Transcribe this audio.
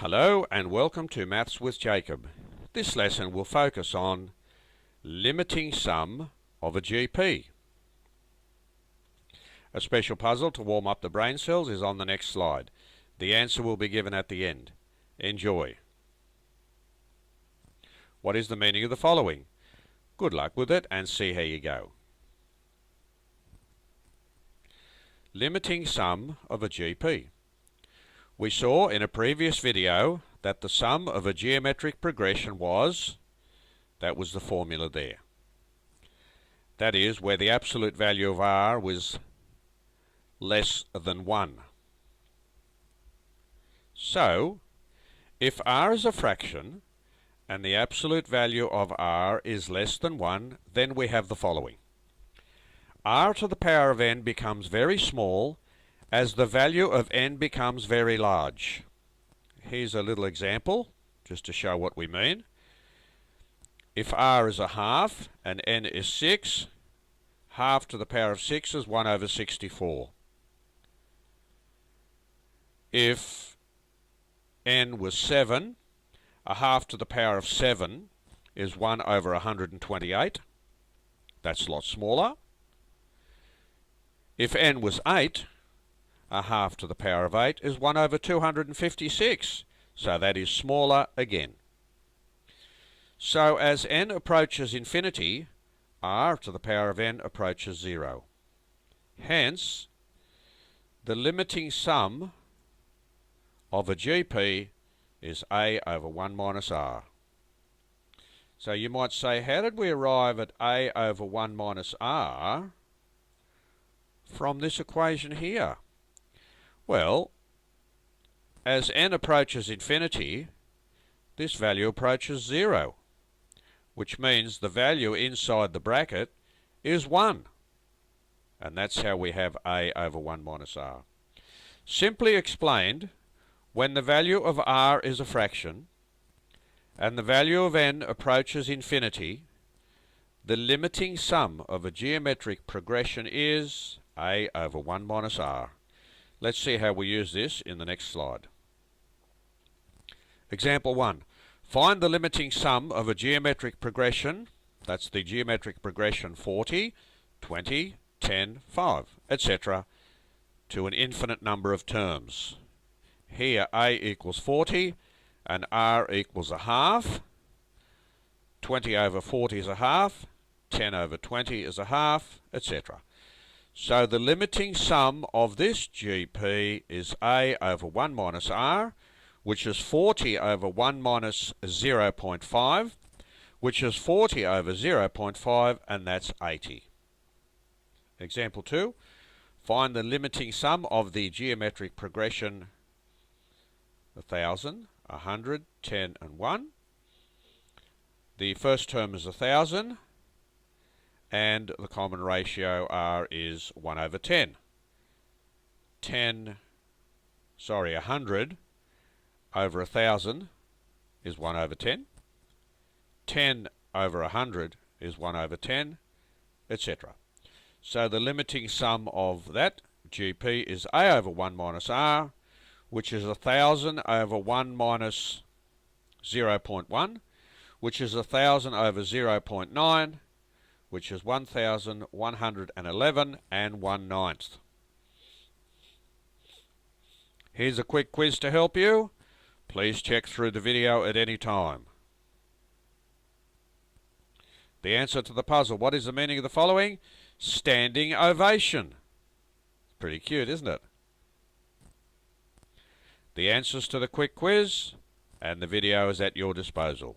Hello and welcome to Maths with Jacob. This lesson will focus on limiting sum of a GP. A special puzzle to warm up the brain cells is on the next slide. The answer will be given at the end. Enjoy. What is the meaning of the following? Good luck with it and see how you go. Limiting sum of a GP. We saw in a previous video that the sum of a geometric progression was, that was the formula there. That is, where the absolute value of r was less than 1. So, if r is a fraction and the absolute value of r is less than 1, then we have the following. R to the power of n becomes very small as the value of n becomes very large. Here's a little example, just to show what we mean. If r is a half and n is 6, half to the power of 6 is 1 over 64. If n was 7, a half to the power of 7 is 1 over 128. That's a lot smaller. If n was 8, a half to the power of 8 is 1 over 256, so that is smaller again. So as n approaches infinity, r to the power of n approaches 0. Hence, the limiting sum of a GP is a over 1 minus r. So you might say, how did we arrive at a over 1 minus r from this equation here? Well, as n approaches infinity, this value approaches 0, which means the value inside the bracket is 1. And that's how we have a over 1 minus r. Simply explained, when the value of r is a fraction and the value of n approaches infinity, the limiting sum of a geometric progression is a over 1 minus r. Let's see how we use this in the next slide. Example 1. Find the limiting sum of a geometric progression, that's the geometric progression 40, 20, 10, 5, etc., to an infinite number of terms. Here a equals 40 and r equals a half. 20 over 40 is a half, 10 over 20 is a half, etc. So the limiting sum of this GP is a over 1 minus r, which is 40 over 1 minus 0.5, which is 40 over 0.5, and that's 80. Example 2. Find the limiting sum of the geometric progression 1,000, 100, 10, and 1. The first term is 1,000. And the common ratio r is 1 over 10. 100 over 1,000 is 1 over 10. 10 over 100 is 1 over 10, etc. So the limiting sum of that GP is a over 1 minus r, which is 1,000 over 1 minus 0.1, which is 1,000 over 0.9, which is 1,111 and 1/9. Here's a quick quiz to help you. Please check through the video at any time. The answer to the puzzle. What is the meaning of the following? Standing ovation. Pretty cute, isn't it? The answers to the quick quiz and the video is at your disposal.